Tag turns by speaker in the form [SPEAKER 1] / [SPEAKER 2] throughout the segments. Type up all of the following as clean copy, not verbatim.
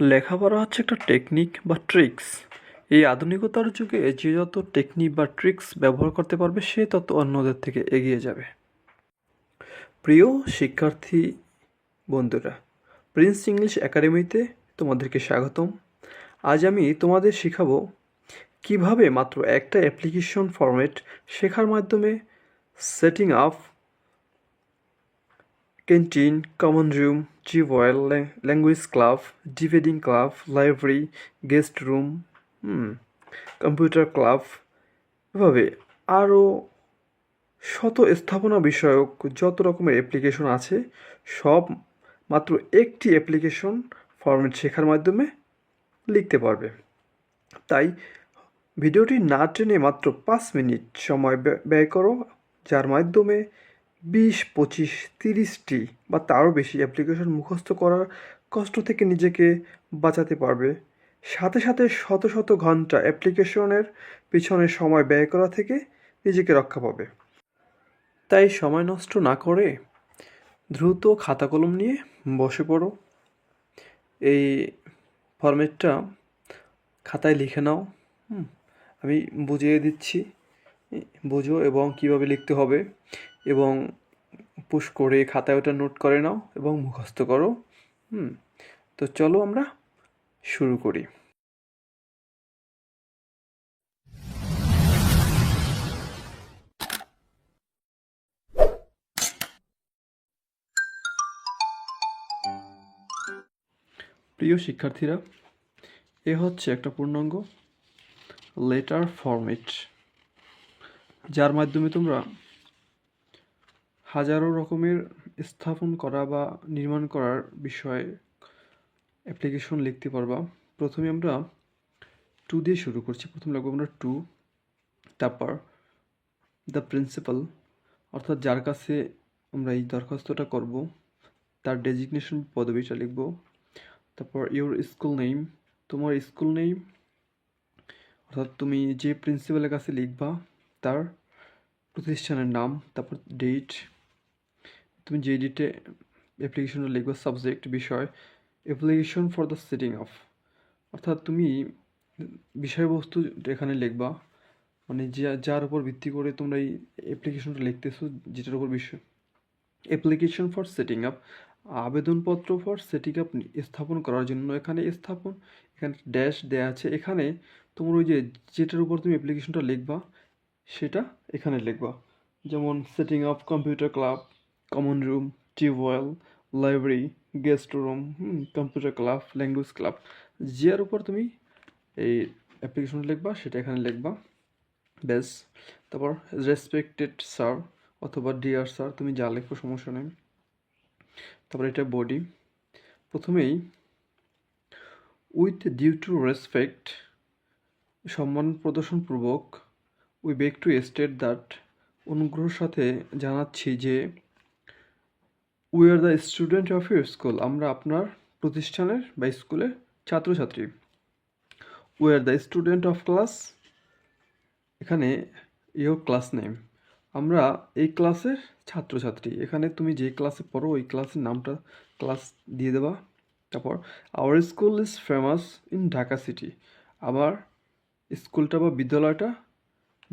[SPEAKER 1] লেখাপড়া হচ্ছে একটা টেকনিক বা ট্রিক্স। এই আধুনিকতার যুগে যে যত টেকনিক বা ট্রিক্স ব্যবহার করতে পারবে সে তত অন্যদের থেকে এগিয়ে যাবে। প্রিয় শিক্ষার্থী বন্ধুরা, প্রিন্স ইংলিশ একাডেমিতে তোমাদেরকে স্বাগতম। আজ আমি তোমাদের শেখাবো কিভাবে মাত্র একটা অ্যাপ্লিকেশন ফরম্যাট শেখার মাধ্যমে setting up canteen, common room, জিভয়েল, language club, debating club, library, guest room, computer club, এভাবে আরও শত স্থাপনা বিষয়ক যত রকমের অ্যাপ্লিকেশন আছে সব মাত্র একটি অ্যাপ্লিকেশন ফরম্যাট শেখার মাধ্যমে লিখতে পারবে। তাই ভিডিওটি না টেনে মাত্র 5 মিনিট সময় ব্যয় করো, যার মাধ্যমে 20, 25, 30টি বা তারও বেশি অ্যাপ্লিকেশন মুখস্থ করার কষ্ট থেকে নিজেকে বাঁচাতে পারবে। সাথে সাথে শত শত ঘন্টা অ্যাপ্লিকেশনের পিছনে সময় ব্যয় করা থেকে নিজেকে রক্ষা পাবে। তাই সময় নষ্ট না করে দ্রুত খাতা কলম নিয়ে বসে পড়ো। এই ফরম্যাটটা খাতায় লিখে নাও। আমি বুঝিয়ে দিচ্ছি, বোঝো এবং কীভাবে লিখতে হবে, এবং পুশ করে খাতায় ওটা নোট করে নাও এবং মুখস্থ করো। তো চলো আমরা শুরু করি। প্রিয় শিক্ষার্থীরা, এ হচ্ছে একটা পূর্ণাঙ্গ লেটার ফরম্যাট, যার মাধ্যমে তোমরা হাজারো রকমের স্থাপন করা বা নির্মাণ করার বিষয়ে অ্যাপ্লিকেশন লিখতে পারবা। প্রথমে আমরা টু দিয়ে শুরু করছি। প্রথম লিখবো আমরা টু, তারপর দ্য প্রিন্সিপাল, অর্থাৎ যার কাছে আমরা এই দরখাস্তটা করব তার ডেজিগনেশন পদবিটা লিখব। তারপর ইউর স্কুল নেম, তোমার স্কুল নেম, অর্থাৎ তুমি যে প্রিন্সিপালের কাছে লিখবা তার প্রতিষ্ঠানের নাম। তারপর ডেট, তুমি যে ডেটে অ্যাপ্লিকেশনটা লিখবা। সাবজেক্ট, বিষয়, application for the setting of, অর্থাৎ তুমি বিষয়বস্তু এখানে লিখবা, মানে যার উপর ভিত্তি করে তোমরা এই অ্যাপ্লিকেশনটা লিখতেছো, যেটার উপর বিষয়। অ্যাপ্লিকেশন ফর সেটিং আপ, আবেদনপত্র ফর সেটিং আপ, স্থাপন করার জন্য। এখানে স্থাপন, এখানে ড্যাশ দেয়া আছে। এখানে তোমার ওই যে যেটার উপর তুমি অ্যাপ্লিকেশনটা লিখবা সেটা এখানে লিখবা। যেমন setting up computer club, common room, tube well, library, guest room, computer club, language club, যার উপর তুমি এই অ্যাপ্লিকেশনটা লিখবা সেটা এখানে লিখবা, ব্যাস। তারপর রেসপেক্টেড স্যার অথবা ডিয়ার স্যার, তুমি যা লিখো সমস্যা নেই। তারপর এটা বডি। প্রথমেই উইথ ডিউ টু রেসপেক্ট, সম্মান প্রদর্শনপূর্বক, we beg to state that, অনুগ্রহের সাথে জানাচ্ছি যে, we are the student of your school, আমরা আপনার প্রতিষ্ঠানের বা স্কুলের ছাত্রছাত্রী। We are the student of class, এখানে ইয়োর ক্লাস নেম, আমরা এই ক্লাসের ছাত্রছাত্রী। এখানে তুমি যে ক্লাসে পড়ো ওই ক্লাসের নামটা ক্লাস দিয়ে দেবা। তারপর our school is famous in Dhaka city, আবার স্কুলটা বা বিদ্যালয়টা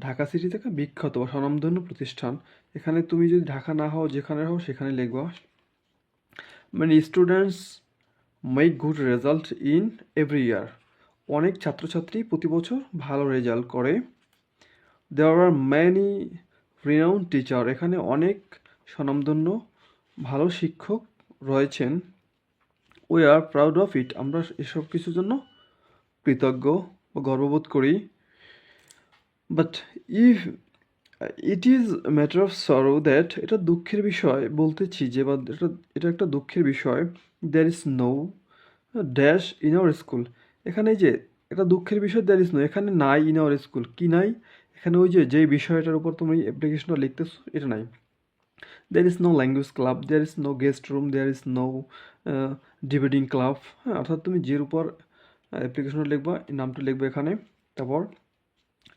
[SPEAKER 1] ঢাকা সিটি থেকে বিখ্যাত বা স্বনামধন্য প্রতিষ্ঠান। এখানে তুমি যদি ঢাকা না হও, যেখানে হও সেখানে লিখবা। মানে students make good result in every year, অনেক ছাত্রছাত্রী প্রতি বছর ভালো রেজাল্ট করে। দেয়ার আর ম্যানি রিনাউন্ড টিচার, এখানে অনেক স্বনামধন্য ভালো শিক্ষক রয়েছেন। We are proud of it, আমরা এসব কিছুর জন্য কৃতজ্ঞ ও গর্ববোধ করি। But if it is matter of sorrow that, এটা দুঃখের বিষয় বলতেছি যে, বা এটা একটা দুঃখের বিষয়, there is no dash in our school, এখানে যে এটা দুঃখের বিষয়, দ্যার ইজ নো, এখানে নাই ইন আওয়ার স্কুল, কি নাই এখানে, ওই যে যেই বিষয়টার উপর তুমি অ্যাপ্লিকেশনটা লিখতেছো এটা নাই। There is no language club, there is no guest room, there is no debating club. হ্যাঁ, অর্থাৎ তুমি যের উপর অ্যাপ্লিকেশনটা লিখবা এই নামটা লিখবে এখানে। তারপর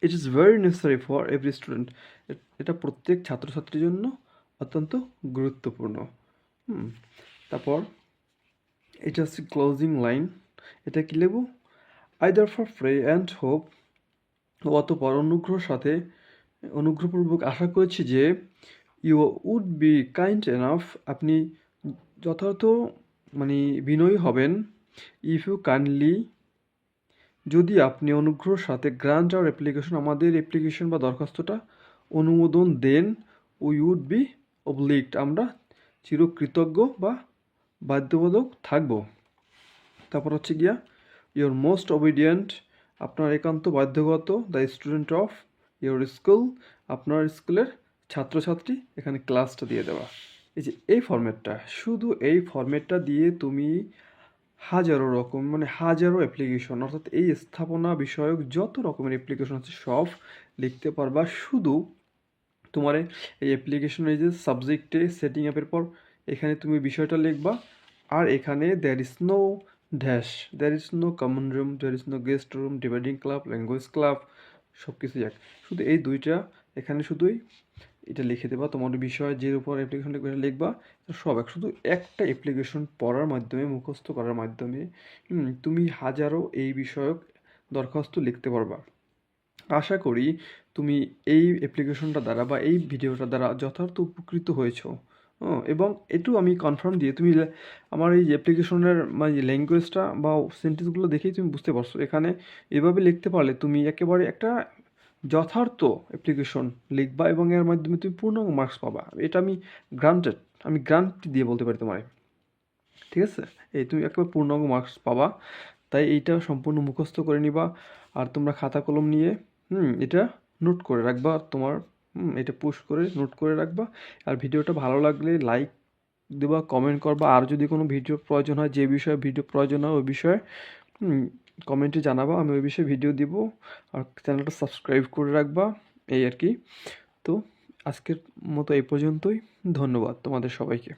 [SPEAKER 1] it is very necessary for every student, এটা প্রত্যেক ছাত্রছাত্রীর জন্য অত্যন্ত গুরুত্বপূর্ণ। তারপর এটা হচ্ছে ক্লোজিং লাইন, এটা কি লিখব? I therefore pray and hope, অতঃপর অনুগ্রহপূর্বক আশা করেছি যে you would be kind enough, আপনি যথার্থ মানে বিনয়ী হবেন, ইফ ইউ কাইন্ডলি, যদি আপনি অনুগ্রহের সাথে গ্রান্ট আওয়ার অ্যাপ্লিকেশন, আমাদের অ্যাপ্লিকেশন বা দরখাস্তটা অনুমোদন দেন, উই উড বি অবলিগড, আমরা চিরকৃতজ্ঞ বা বাধ্যবাধক থাকব। তারপর হচ্ছে গিয়া ইউর মোস্ট ওবিডিয়েন্ট, আপনার একান্ত বাধ্যগত, the student of your school, আপনার স্কুলের ছাত্রছাত্রী, এখানে ক্লাসটা দিয়ে দেওয়া। এই যে এই ফরম্যাটটা, শুধু এই ফরম্যাটটা দিয়ে তুমি হাজারো রকম হাজারো অ্যাপ্লিকেশন, অর্থাৎ এই স্থাপনা বিষয়ক যত রকমের অ্যাপ্লিকেশন আছে সব লিখতে পারবা। শুধু তোমার এই অ্যাপ্লিকেশনের যে সাবজেক্টে সেটিং আপের পর এখানে তুমি বিষয়টা লিখবা, আর এখানে there is no dash, there is no common room, there is no guest room, debating club, language club, সব কিছু এক। শুধু এই দুইটা এখানে শুধুই এটা লিখে দেবা, তোমার বিষয় যে উপর অ্যাপ্লিকেশন লিখবে লিখবা, সব এক। শুধু একটা অ্যাপ্লিকেশন পড়ার মাধ্যমে, মুখস্থ করার মাধ্যমে তুমি হাজারো এই বিষয়ক দরখাস্ত লিখতে পারবা। আশা করি তুমি এই অ্যাপ্লিকেশনটা দ্বারা বা এই ভিডিওটা দ্বারা যথার্থ উপকৃত হয়েছো। এবং এটু আমি কনফার্ম দিয়ে তুমি আমার এই অ্যাপ্লিকেশনের ল্যাঙ্গুয়েজটা বা সেন্টেন্সগুলো দেখেই তুমি বুঝতে পারছো, এখানে এভাবে লিখতে পারলে তুমি একেবারে একটা যথার্থ অ্যাপ্লিকেশন লিখবা এবং এর মাধ্যমে তুমি পূর্ণাঙ্গ মার্কস পাবা। এটা আমি গ্রান্টি দিয়ে বলতে পারি তোমার, ঠিক আছে? এই তুমি একেবারে পূর্ণাঙ্গ মার্কস পাবা। তাই এইটা সম্পূর্ণ মুখস্থ করে নিবা, আর তোমরা খাতা কলম নিয়ে এটা নোট করে রাখবা, তোমার এটা পুশ করে নোট করে রাখবা। আর ভিডিওটা ভালো লাগলে লাইক দেবা, কমেন্ট করবা, আর যদি কোনো ভিডিও প্রয়োজন হয়, যে বিষয়ে ভিডিও প্রয়োজন হয় ওই বিষয়ে কমেন্টে জানাবা, আমি ওই বিষয়ে ভিডিও দিব। আর চ্যানেলটা সাবস্ক্রাইব করে রাখবা, এই আর কি। তো আজকের মতো এই পর্যন্তই, ধন্যবাদ তোমাদের সবাইকে।